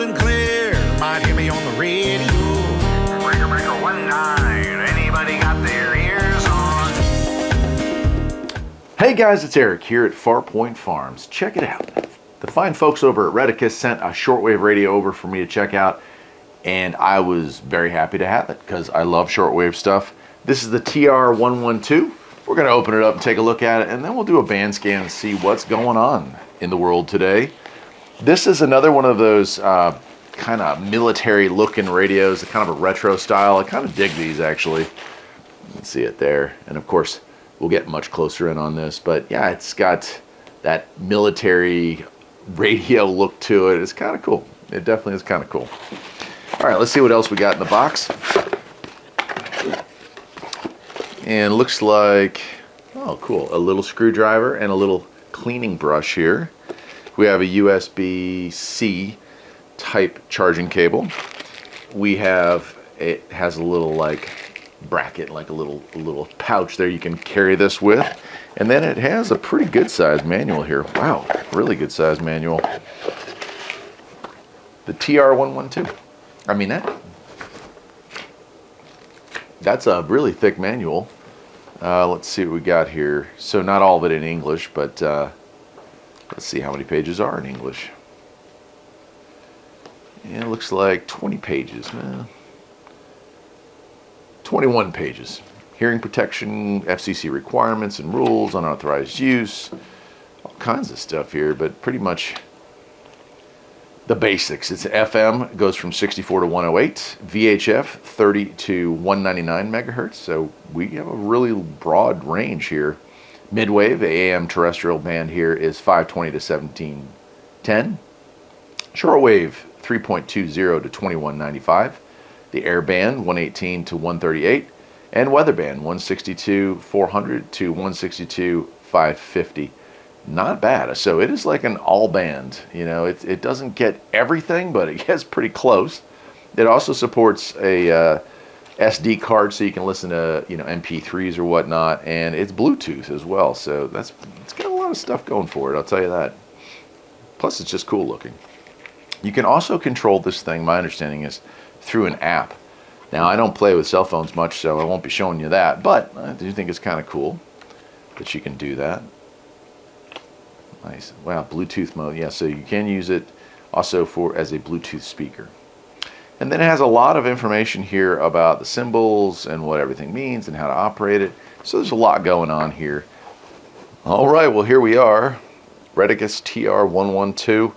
loud and clear. Might hear me on the radio. Breaker 19. Anybody got their ears on? Hey guys, it's Eric here at Farpoint Farms. Check it out. The fine folks over at Retekess sent a shortwave radio over for me to check out, and I was very happy to have it because I love shortwave stuff. This is the TR112. We're going to open it up and take a look at it, and then we'll do a band scan and see what's going on in the world today. This is another one of those kind of military looking radios, kind of a retro style. I kind of dig these actually. You can see it there, and of course we'll get much closer in on this, but yeah, it's got that military radio look to it. It's kind of cool. It definitely is kind of cool. All right, let's see what else we got in the box. And looks like, oh cool, a little screwdriver and a little cleaning brush here. We have a USB-C type charging cable. We have, it has a little like bracket, like a little pouch there you can carry this with. And then it has a pretty good sized manual here. Wow, really good sized manual. The TR112. I mean, that's a really thick manual. Let's see what we got here. So not all of it in English, but let's see how many pages are in English. And it looks like 20 pages. 21 pages. Hearing protection, FCC requirements and rules, unauthorized use, all kinds of stuff here, but pretty much the basics. It's FM, goes from 64 to 108, VHF 30 to 199 megahertz, so we have a really broad range here. Midwave, the AM terrestrial band here is 520 to 1710. Shortwave 3.20 to 2195. The air band 118 to 138. And weather band 162 400 to 162 550. Not bad. So it is like an all band. You know, it doesn't get everything, but it gets pretty close. It also supports a SD card, so you can listen to, you know, MP3s or whatnot, and it's Bluetooth as well. So it's got a lot of stuff going for it, I'll tell you that. Plus, it's just cool looking. You can also control this thing, my understanding is, through an app. Now, I don't play with cell phones much, so I won't be showing you that, but I do think it's kind of cool that you can do that. Nice. Wow, Bluetooth mode. Yeah, so you can use it also as a Bluetooth speaker. And then it has a lot of information here about the symbols and what everything means and how to operate it. So there's a lot going on here. All right, well, here we are. Retekess TR112.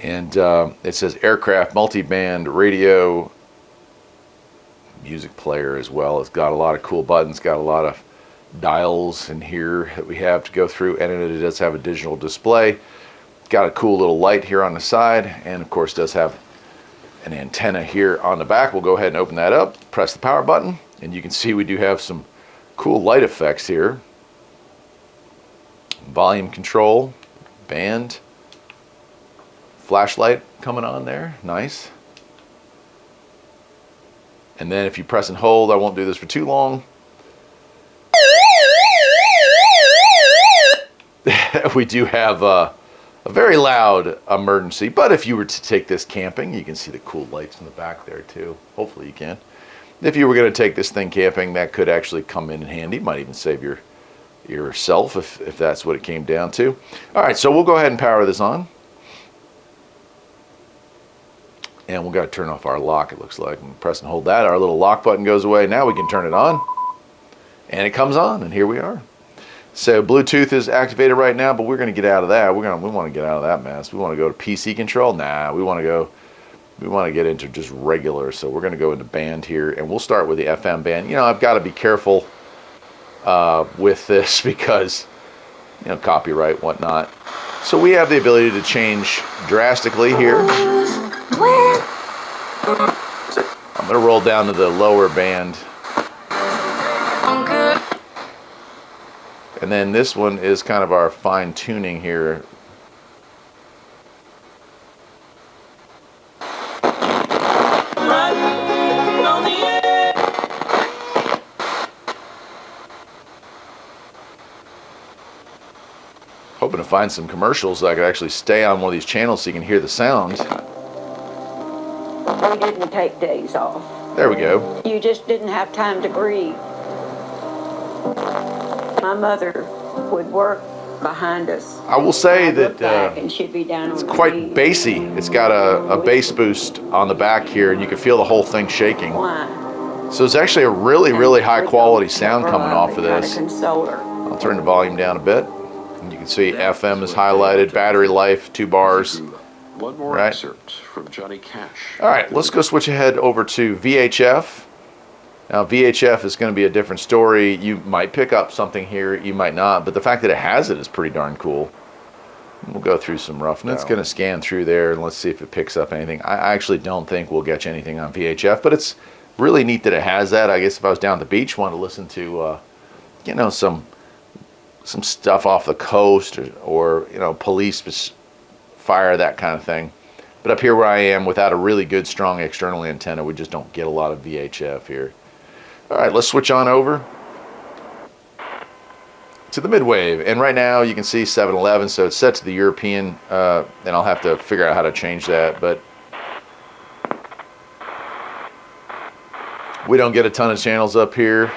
And it says aircraft, multi-band, radio, music player as well. It's got a lot of cool buttons, got a lot of dials in here that we have to go through, and it does have a digital display. Got a cool little light here on the side, and of course does have an antenna here on the back. We'll go ahead and open that up, press the power button, and you can see we do have some cool light effects here. Volume control, band, flashlight coming on there, nice. And then if you press and hold, I won't do this for too long. We do have a very loud emergency, but if you were to take this camping, you can see the cool lights in the back there too. Hopefully you can. If you were going to take this thing camping, that could actually come in handy. Might even save yourself if that's what it came down to. All right, so we'll go ahead and power this on. And we've got to turn off our lock, it looks like. And press and hold that. Our little lock button goes away. Now we can turn it on. And it comes on, and here we are. So Bluetooth is activated right now, but we're going to get out of that. We want to get out of that mess. We want to go to PC control. Nah, we want to get into just regular. So we're going to go into band here, and we'll start with the FM band. You know, I've got to be careful with this because, you know, copyright, whatnot. So we have the ability to change drastically here. I'm going to roll down to the lower band. And then this one is kind of our fine tuning here. Hoping to find some commercials so I could actually stay on one of these channels so you can hear the sound. We didn't take days off. There we go. You just didn't have time to breathe. My mother would work behind us. I will say I'd look that back and she'd be down it's on her quite knees. bassy. It's got a bass boost on the back here, and you can feel the whole thing shaking. Why? So it's actually a really, really high quality sound coming off of Try to this. console her. I'll turn the volume down a bit. And you can see FM is highlighted, battery life, 2 bars. One more Right. excerpt from Johnny Cash. All right, let's go switch ahead over to VHF. Now, VHF is going to be a different story. You might pick up something here, you might not, but the fact that it has it is pretty darn cool. We'll go through some rough, and it's going to scan through there, and let's see if it picks up anything. I actually don't think we'll get you anything on VHF, but it's really neat that it has that. I guess if I was down at the beach, wanted to listen to, you know, some stuff off the coast, or you know, police fire, that kind of thing. But up here where I am, without a really good, strong external antenna, we just don't get a lot of VHF here. All right, let's switch on over to the midwave. And right now you can see 711, so it's set to the European, and I'll have to figure out how to change that. But we don't get a ton of channels up here.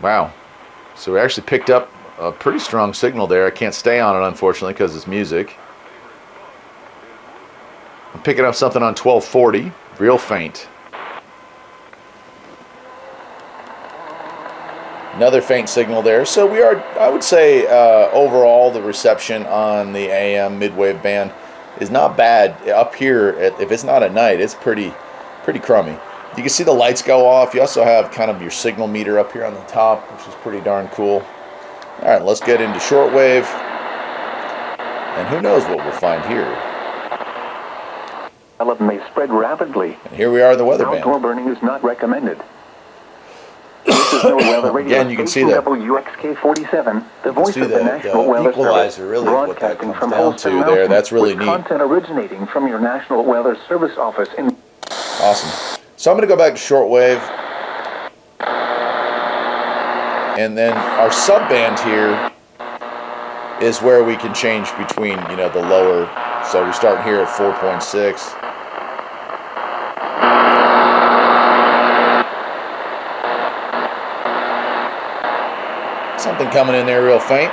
Wow. So we actually picked up a pretty strong signal there. I can't stay on it, unfortunately, because it's music. I'm picking up something on 1240, real faint. Another faint signal there. So we are, I would say, overall, the reception on the AM midwave band is not bad. Up here, if it's not at night, it's pretty crummy. You can see the lights go off. You also have kind of your signal meter up here on the top, which is pretty darn cool. All right, let's get into shortwave. And who knows what we'll find here. May spread rapidly. And here we are in the weather Outdoor band. burning is not recommended. This is the weather radio Again, you can see the WXK-47, the voice of the National the Weather equalizer, Service, really, what that broadcasting comes from down Holston to Mountain, there. That's really with neat. content originating from your National Weather Service office in... Awesome. So I'm going to go back to shortwave. And then our subband here is where we can change between, you know, the lower. So we start here at 4.6. Something coming in there real faint.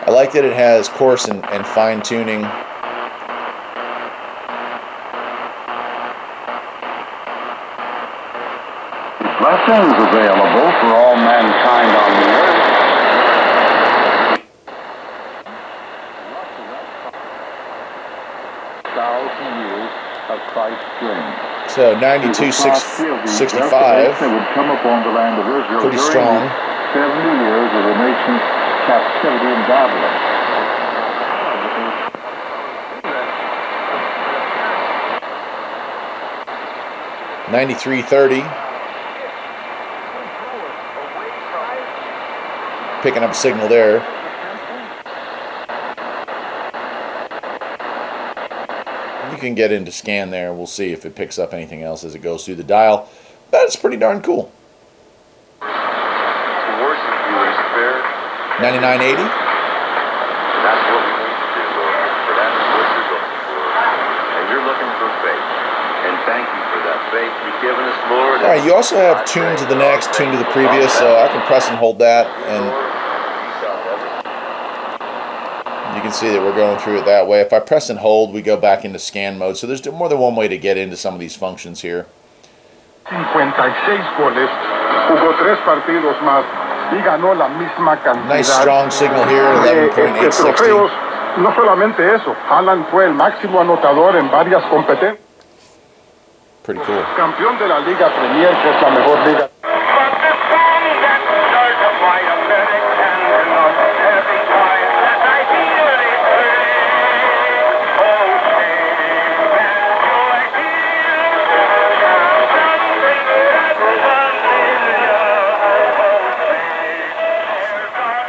I like that it has coarse and fine tuning. Blessings available for all mankind on the earth. 1,000 years of Christ's reign. So 92.65. That would come upon the land of Israel Pretty during strong. the 70 years of the nation's captivity in Babylon. 93.30. Picking up a signal there. You can get into scan there. We'll see if it picks up anything else as it goes through the dial. That's pretty darn cool. 99.80. That's what we need to do, Lord. For that's what you're looking for. And you're looking for faith. And thank you for that faith you've given us, Lord. All right, you also have tune to the next, tune to the previous, so I can press and hold that, and you can see that we're going through it that way. If I press and hold, we go back into scan mode. So there's more than one way to get into some of these functions here. 56 goles, jugó 3 partidos más y ganó la misma cantidad. Nice strong signal here, 11.860. Trofeos. No solamente eso, Alan fue el máximo anotador en varias competencias. Pretty cool. Campeón de la Liga Premier, que es la mejor liga.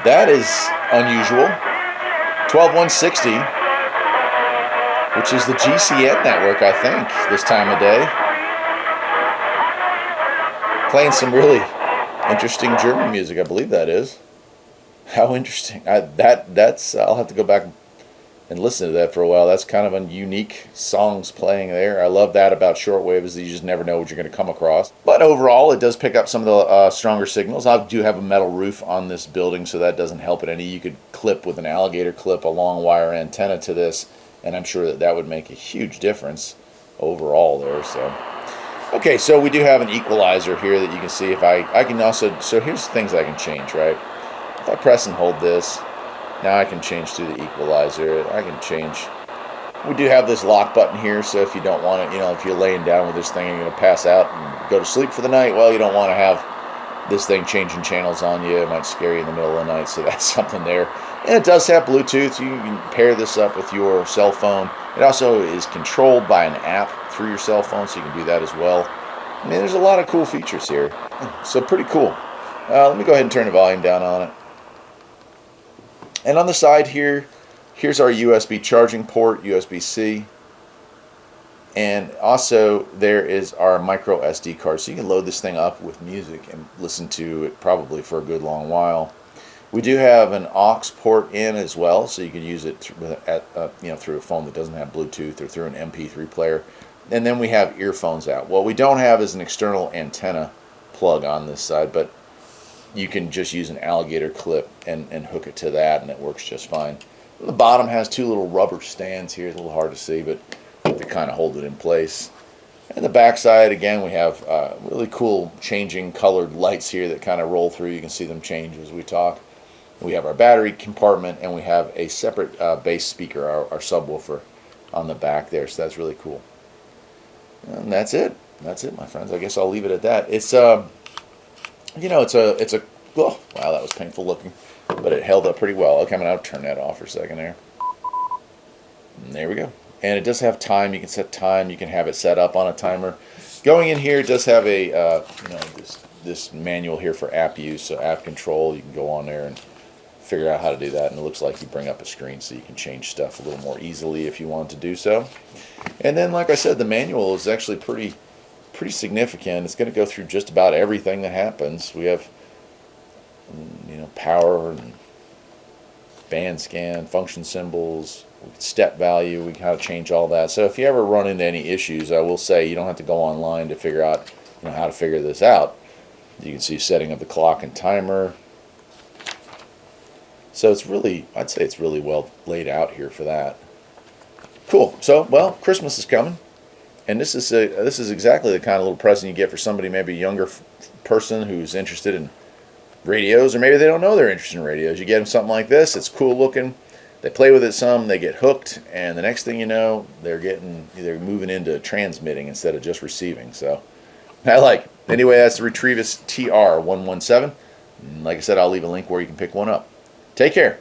That is unusual. 12.160. which is the GCN network, I think, this time of day. Playing some really interesting German music, I believe that is. How interesting. That's I'll have to go back and listen to that for a while. That's kind of a unique songs playing there. I love that about shortwave, is that you just never know what you're going to come across. But overall, it does pick up some of the stronger signals. I do have a metal roof on this building, so that doesn't help it any. You could clip with an alligator clip a long wire antenna to this, and I'm sure that that would make a huge difference overall there. So, okay, so we do have an equalizer here that you can see. If I can also, so here's things I can change, right? If I press and hold this, now I can change through the equalizer. I can change. We do have this lock button here, so if you don't want it, if you're laying down with this thing and you're going to pass out and go to sleep for the night, well, you don't want to have this thing changing channels on you. It might scare you in the middle of the night, so that's something there. And it does have Bluetooth. You can pair this up with your cell phone. It also is controlled by an app through your cell phone, so you can do that as well. I mean, there's a lot of cool features here, so pretty cool. Let me go ahead and turn the volume down on it. And on the side here, here's our USB charging port, USB-C. And also there is our micro SD card. So you can load this thing up with music and listen to it probably for a good long while. We do have an aux port in as well, so you can use it through a phone that doesn't have Bluetooth, or through an MP3 player. And then we have earphones out. What we don't have is an external antenna plug on this side, but you can just use an alligator clip and hook it to that, and it works just fine. The bottom has two little rubber stands here. It's a little hard to see, but they kind of hold it in place. And the back side, again, we have really cool changing colored lights here that kind of roll through. You can see them change as we talk. We have our battery compartment, and we have a separate bass speaker, our subwoofer, on the back there. So that's really cool. And that's it. That's it, my friends. I guess I'll leave it at that. It's it's a oh, wow, that was painful looking, but it held up pretty well. Okay, I'm gonna turn that off for a second there. And there we go. And it does have time. You can set time. You can have it set up on a timer. Going in here, it does have a this manual here for app use, so app control. You can go on there and figure out how to do that, and it looks like you bring up a screen so you can change stuff a little more easily if you want to do so. And then, like I said, the manual is actually pretty significant. It's going to go through just about everything that happens. We have power and band scan, function symbols, step value. We kind of change all that. So if you ever run into any issues, I will say you don't have to go online to figure out how to figure this out. You can see setting of the clock and timer. So it's really, I'd say it's really well laid out here for that. Cool. So, well, Christmas is coming. And this is exactly the kind of little present you get for somebody, maybe a younger person who's interested in radios, or maybe they don't know they're interested in radios. You get them something like this. It's cool looking. They play with it some. They get hooked, and the next thing you know, they're moving into transmitting instead of just receiving. So I like it. Anyway, that's the Retekess TR112. Like I said, I'll leave a link where you can pick one up. Take care.